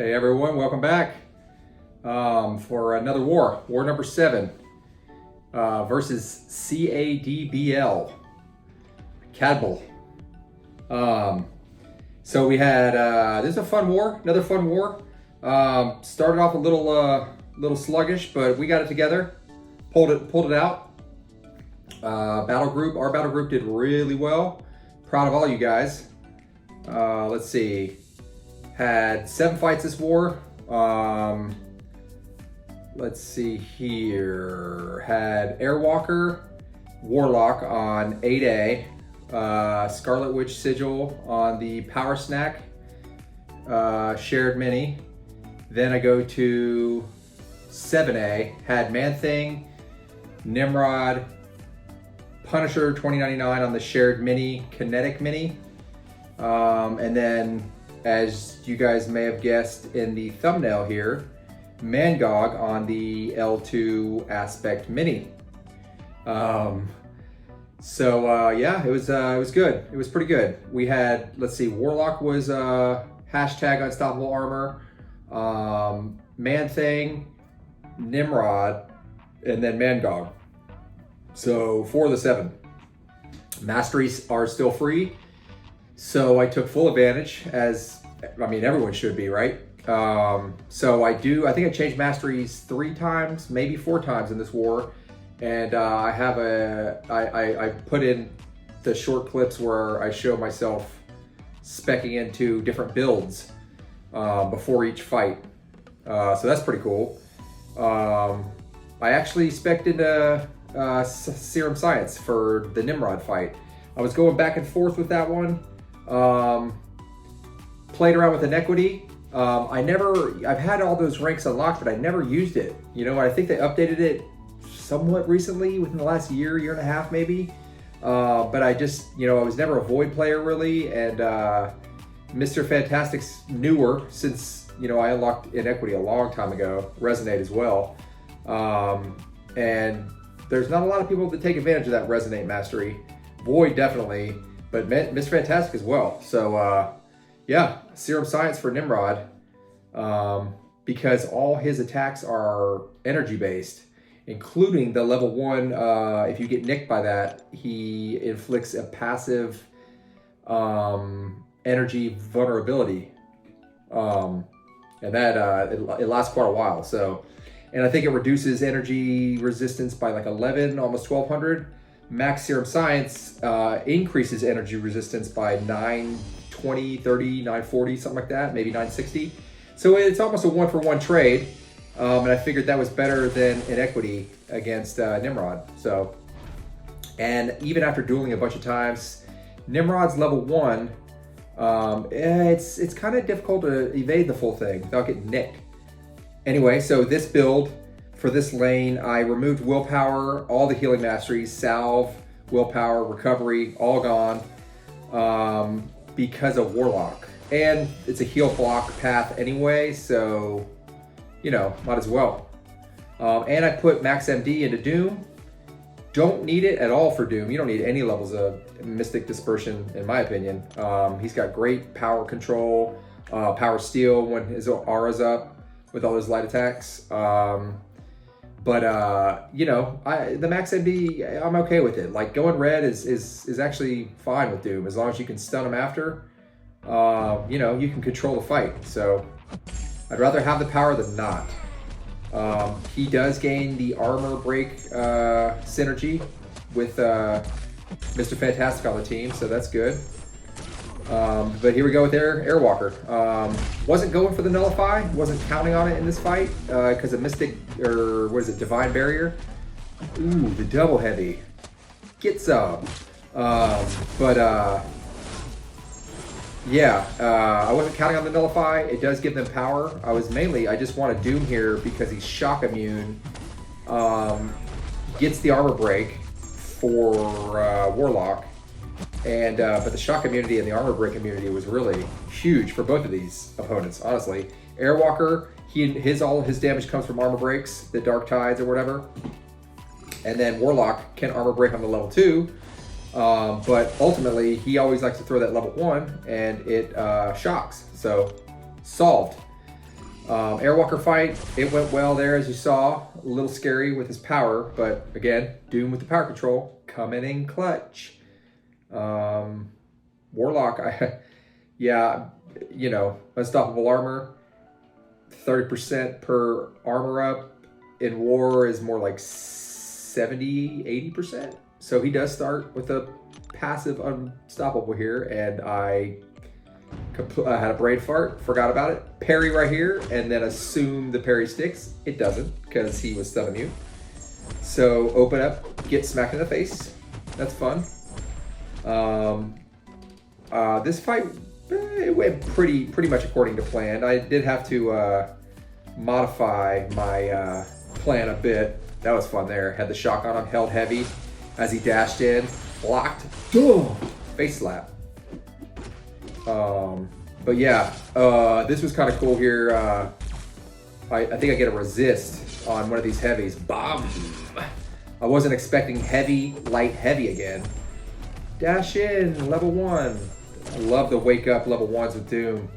Hey everyone, welcome back for another war number 7 versus CADBL, CADBL. So we had this is a fun war, another fun war. Started off a little sluggish, but we got it together, pulled it out. Our battle group did really well. Proud of all you guys. Let's see. Had 7 fights this war. Let's see here. Had Walker, Warlock on 8A, Scarlet Witch Sigil on the Power Snack, shared mini. Then I go to 7A. Had Man-Thing, Nimrod, Punisher 2099 on the shared mini, Kinetic mini, and then, as you guys may have guessed in the thumbnail here, Mangog on the L2 Aspect Mini. Yeah, it was good. It was pretty good. We had, let's see, Warlock was hashtag Unstoppable Armor, Man-Thing, Nimrod, and then Mangog. So 4 of the 7. Masteries are still free. So I took full advantage, as, I mean, everyone should be, right? So I think I changed masteries 3 times, maybe 4 times in this war. And I put in the short clips where I show myself speccing into different builds before each fight. So that's pretty cool. I actually specced into Serum Science for the Nimrod fight. I was going back and forth with that one. Played around with inequity. I've had all those ranks unlocked, but I never used it. You know, I think they updated it somewhat recently, within the last year and a half maybe. But I just, I was never a Void player really, and Mr. Fantastic's newer, since, I unlocked inequity a long time ago, Resonate as well. And there's not a lot of people that take advantage of that Resonate mastery. Void definitely, but Mr. Fantastic as well. So yeah, Serum Science for Nimrod, because all his attacks are energy based, including the level 1. If you get nicked by that, he inflicts a passive energy vulnerability, and that it lasts quite a while. So, and I think it reduces energy resistance by like 11, almost 1200. Max Serum Science increases energy resistance by 920, 30, 940, something like that, maybe 960. So it's almost a 1-for-1 trade. And I figured that was better than inequity against Nimrod. So, and even after dueling a bunch of times, Nimrod's level 1, it's kind of difficult to evade the full thing without getting nicked. Anyway, so this build, for this lane, I removed willpower, all the healing masteries, salve, willpower, recovery, all gone, because of Warlock. And it's a heal block path anyway, so, might as well. And I put Max MD into Doom. Don't need it at all for Doom. You don't need any levels of Mystic Dispersion, in my opinion. He's got great power control, power steal when his aura's up with all his light attacks. But the Max MD, I'm okay with it. Like, going red is actually fine with Doom, as long as you can stun him after. You can control the fight. So I'd rather have the power than not. He does gain the armor break synergy with Mr. Fantastic on the team, so that's good. But here we go with Airwalker. Wasn't going for the Nullify, wasn't counting on it in this fight because of Mystic, or what is it, Divine Barrier. Ooh, the double heavy. Get some. Yeah, I wasn't counting on the Nullify. It does give them power. I just wanted Doom here because he's shock immune. Gets the armor break for Warlock. And but the shock immunity and the armor break immunity was really huge for both of these opponents, honestly. Airwalker, all his damage comes from armor breaks, the Dark Tides or whatever. And then Warlock can armor break on the level 2. But ultimately, he always likes to throw that level 1, and it shocks. So, solved. Airwalker fight, it went well there as you saw. A little scary with his power, but again, Doom with the power control, coming in clutch. Warlock, yeah, you know, unstoppable armor, 30% per armor up. In war is more like 70, 80%. So he does start with a passive unstoppable here, and I had a brain fart, forgot about it. Parry right here, and then assume the parry sticks. It doesn't, because he was stun immune. So open up, get smacked in the face. That's fun. This fight, it went pretty much according to plan. I did have to modify my plan a bit. That was fun there. Had the shock on him, held heavy as he dashed in, blocked, boom, face slap. But yeah, this was kind of cool here. I think I get a resist on one of these heavies. Bomb! I wasn't expecting heavy, light, heavy again. Dash in, level 1. I love the wake up level 1s with Doom.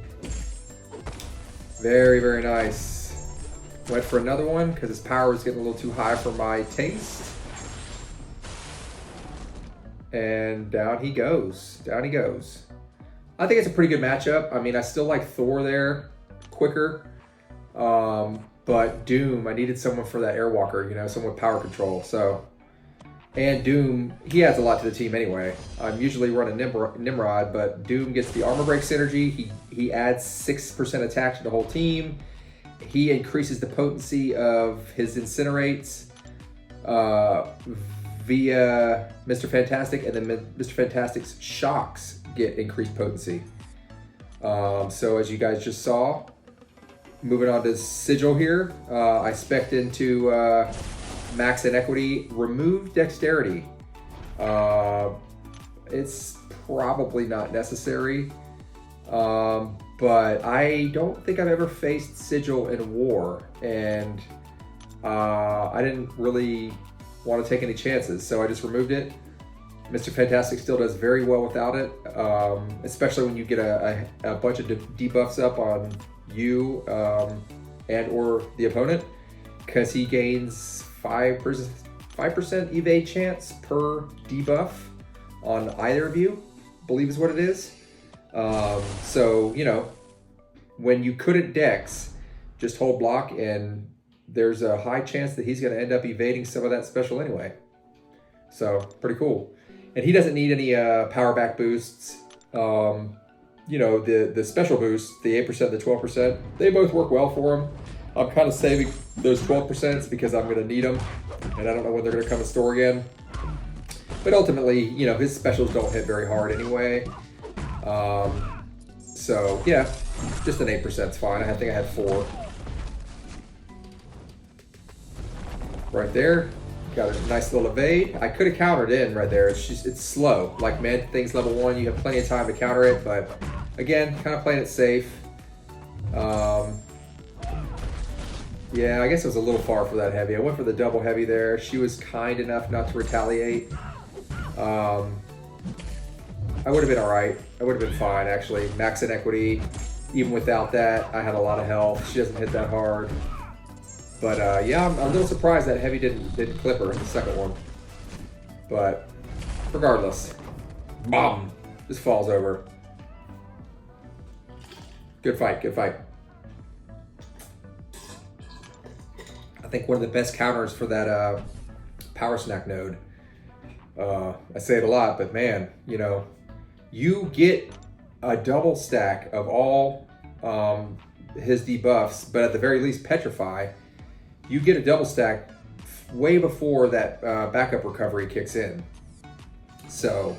Very, very nice. Went for another one because his power was getting a little too high for my taste. And down he goes. Down he goes. I think it's a pretty good matchup. I mean, I still like Thor there, quicker. But Doom, I needed someone for that Airwalker, you know, someone with power control. So, and Doom, he adds a lot to the team anyway. I'm usually running Nimrod, but Doom gets the armor break synergy. He adds 6% attack to the whole team. He increases the potency of his incinerates via Mr. Fantastic, and then Mr. Fantastic's shocks get increased potency. So as you guys just saw, moving on to Sigil here, I spec'd into max inequity, remove dexterity. It's probably not necessary, but I don't think I've ever faced Sigil in war, and I didn't really want to take any chances, so I just removed it. Mr. Fantastic still does very well without it, especially when you get a bunch of debuffs up on you and or the opponent, because he gains 5% evade chance per debuff on either of you, I believe is what it is. So, you know, when you couldn't dex, just hold block, and there's a high chance that he's going to end up evading some of that special anyway. So, pretty cool. And he doesn't need any power back boosts. You know, the special boosts, the 8%, the 12%, they both work well for him. I'm kind of saving those 12% because I'm going to need them, and I don't know when they're going to come to store again. But ultimately, you know, his specials don't hit very hard anyway. So, yeah, just an 8% is fine. I think I had 4. Right there. Got a nice little evade. I could have countered in right there. It's just, it's slow. Like Man Things level 1, you have plenty of time to counter it, but again, kind of playing it safe. Yeah, I guess it was a little far for that heavy. I went for the double heavy there. She was kind enough not to retaliate. I would have been all right. I would have been fine, actually. Max inequity. Even without that, I had a lot of health. She doesn't hit that hard. But yeah, I'm a little surprised that heavy didn't clip her in the second one. But regardless, bomb, just falls over. Good fight, good fight. I think one of the best counters for that power snack node. I say it a lot, but man, you know, you get a double stack of all his debuffs, but at the very least petrify. You get a double stack way before that backup recovery kicks in. So,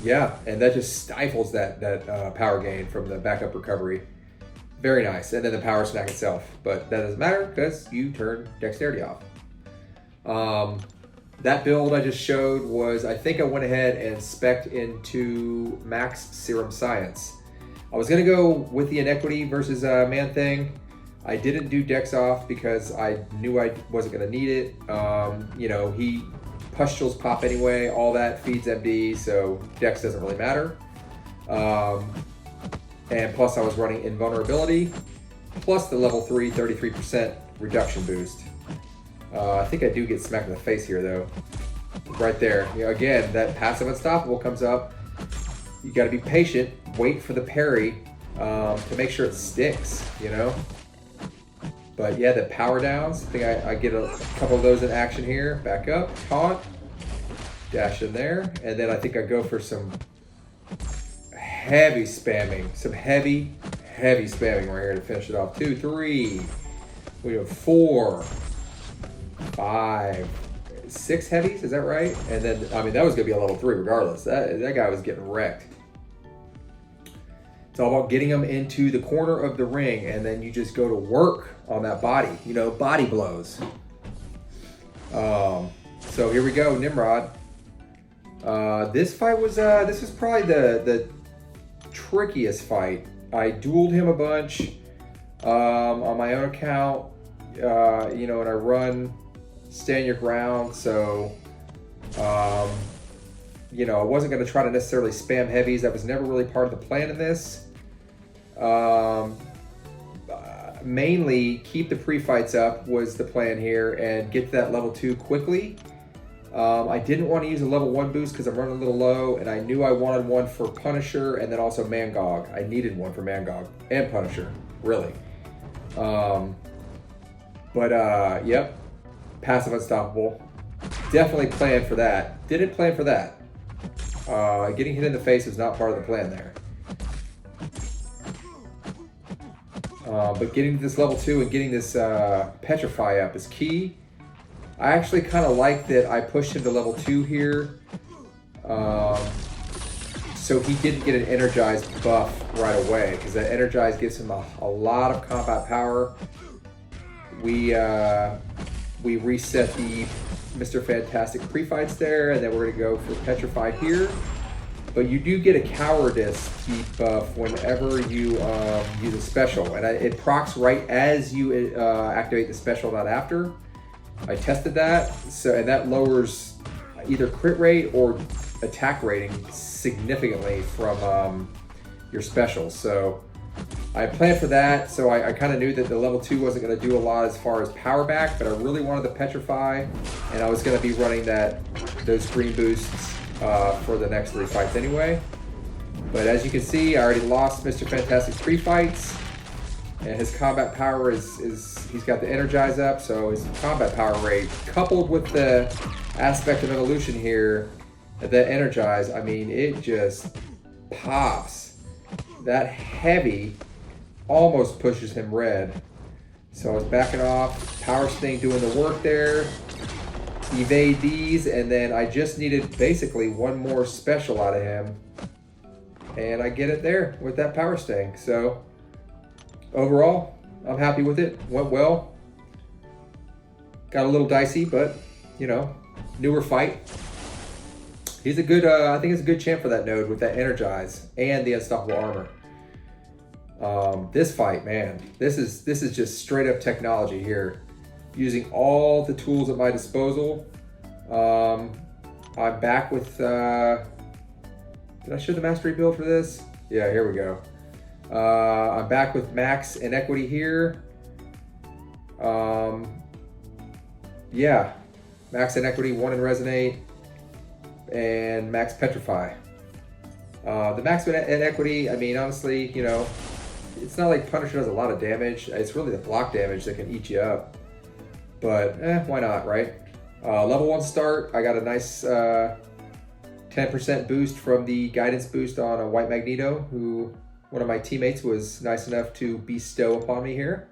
yeah, and that just stifles that power gain from the backup recovery. Very nice. And then the power snack itself. But that doesn't matter because you turn dexterity off. That build I just showed was, I think I went ahead and spec'd into max serum science. I was going to go with the inequity versus Man Thing. I didn't do Dex off because I knew I wasn't going to need it. You know, pustules pop anyway, all that feeds MD, so Dex doesn't really matter. And plus I was running invulnerability, plus the level 3 33% reduction boost. I think I do get smacked in the face here though. Right there. You know, again, that passive unstoppable comes up. You got to be patient, wait for the parry to make sure it sticks, you know? But yeah, the power downs, I think I get a couple of those in action here. Back up, taunt, dash in there, and then I think I go for some heavy spamming. Some heavy spamming right here to finish it off. 2, 3, we have 4, 5, 6 heavies, is that right? And then, I mean, that was gonna be a level 3 regardless. That guy was getting wrecked. It's all about getting them into the corner of the ring, and then you just go to work on that body, you know, body blows. So here we go, Nimrod. This fight was, this was probably the trickiest fight. I dueled him a bunch on my own account, you know, and I run stand your ground, so you know, I wasn't going to try to necessarily spam heavies. That was never really part of the plan in this. Mainly keep the pre-fights up was the plan here and get to that level 2 quickly. I didn't want to use a level 1 boost because I'm running a little low, and I knew I wanted one for Punisher and then also Mangog. I needed one for Mangog and Punisher, really. Yep, passive unstoppable. Definitely planned for that. Didn't plan for that. Getting hit in the face was not part of the plan there. But getting to this level 2 and getting this Petrify up is key. I actually kind of like that I pushed him to level 2 here. So he didn't get an Energize buff right away, because that Energize gives him a lot of combat power. We reset the Mr. Fantastic pre-fights there, and then we're going to go for Petrify here. But you do get a Cowardice debuff whenever you use a special, and it procs right as you activate the special, not after. I tested that, and that lowers either crit rate or attack rating significantly from your specials. So I planned for that, so I kind of knew that the level 2 wasn't going to do a lot as far as power back, but I really wanted the Petrify, and I was going to be running those green boosts for the next 3 fights anyway. But as you can see, I already lost Mr. Fantastic's 3 fights, and his combat power is he's got the Energize up, so his combat power rate, coupled with the aspect of evolution here, that Energize, I mean, it just pops. That heavy almost pushes him red. So I was backing off, Power Sting doing the work there, evade these, and then I just needed basically one more special out of him, and I get it there with that Power Sting. So overall, I'm happy with it. Went well. Got a little dicey, but you know, newer fight. He's a good, I think it's a good champ for that node with that Energize and the Unstoppable Armor. This fight, man, this is just straight up technology here. Using all the tools at my disposal. I'm back with, did I show the mastery build for this? Yeah, here we go. I'm back with Max Inequity here. Yeah, Max Inequity, 1 in Resonate, and Max Petrify. The Max Inequity, I mean, honestly, you know, it's not like Punisher does a lot of damage. It's really the block damage that can eat you up. But, why not, right? Level 1 start, I got a nice 10% boost from the guidance boost on a White Magneto, who one of my teammates was nice enough to bestow upon me here.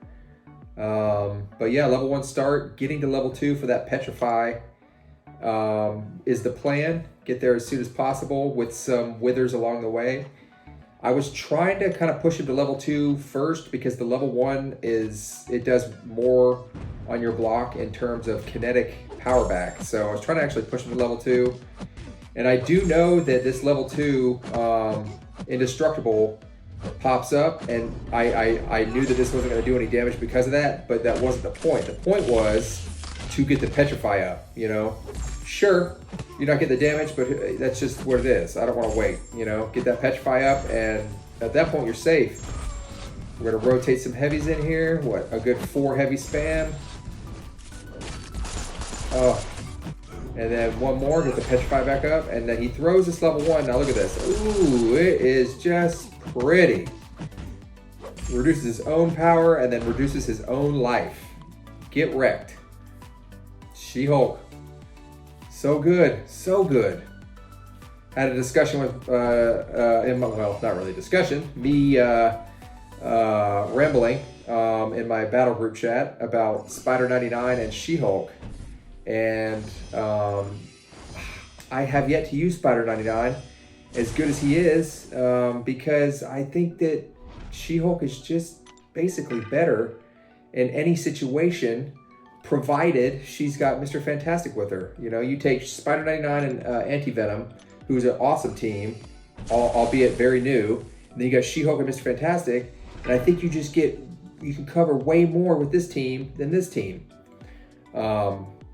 But yeah, level 1 start, getting to level 2 for that Petrify is the plan. Get there as soon as possible with some withers along the way. I was trying to kind of push him to level 2 first, because the level 1 it does more on your block in terms of kinetic power back. So I was trying to actually push him to level 2. And I do know that this level 2 Indestructible pops up, and I knew that this wasn't going to do any damage because of that, but that wasn't the point. The point was to get the Petrify up, you know. Sure, you're not getting the damage, but that's just what it is. I don't want to wait, you know. Get that Petrify up, and at that point you're safe. We're gonna rotate some heavies in here. What, a good 4 heavy spam. Oh, and then one more, get the Petrify back up, and then he throws this level 1. Now look at this. Ooh, it is just pretty. Reduces his own power and then reduces his own life. Get wrecked. She-Hulk. So good, so good. Had a discussion with, well, not really discussion, me rambling in my battle group chat about Spider-99 and She-Hulk. And I have yet to use Spider-99 as good as he is, because I think that She-Hulk is just basically better in any situation, provided she's got Mr. Fantastic with her. You know, you take Spider-99 and Anti-Venom, who's an awesome team, albeit very new, and then you got She-Hulk and Mr. Fantastic, and I think you just get, you can cover way more with this team than this team.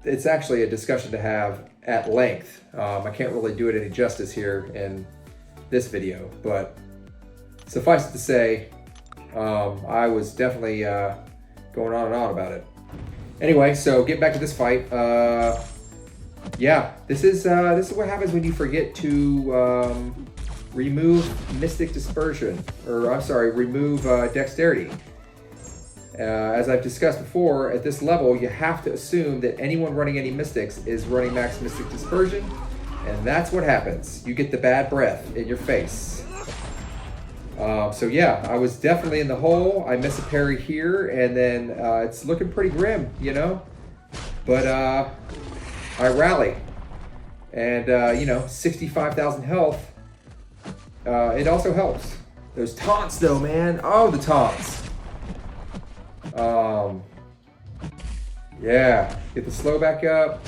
It's actually a discussion to have at length. I can't really do it any justice here in this video, but suffice it to say, I was definitely going on and on about it. Anyway, so get back to this fight. Yeah, this is what happens when you forget to remove Mystic Dispersion, or I'm sorry, remove Dexterity. As I've discussed before, at this level, you have to assume that anyone running any Mystics is running max Mystic Dispersion, and that's what happens. You get the bad breath in your face. So yeah, I was definitely in the hole. I miss a parry here, and then it's looking pretty grim, you know? But I rally. And, you know, 65,000 health. It also helps. Those taunts, though, man. Oh, the taunts. Yeah, get the slow back up.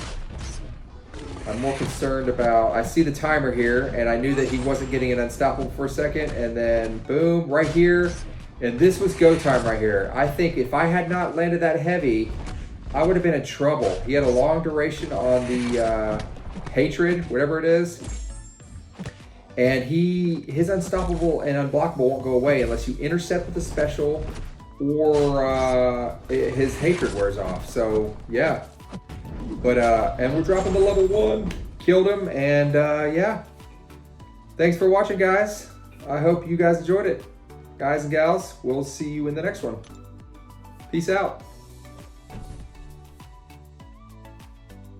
I'm more concerned about, I see the timer here, and I knew that he wasn't getting an unstoppable for a second, and then boom, right here, and this was go time right here. I think if I had not landed that heavy, I would have been in trouble. He had a long duration on the hatred, whatever it is, and his unstoppable and unblockable won't go away unless you intercept with a special or his hatred wears off. So yeah, but and we're dropping to level 1. Killed him, and yeah, thanks for watching, guys. I hope you guys enjoyed it. Guys and gals, we'll see you in the next one. Peace out.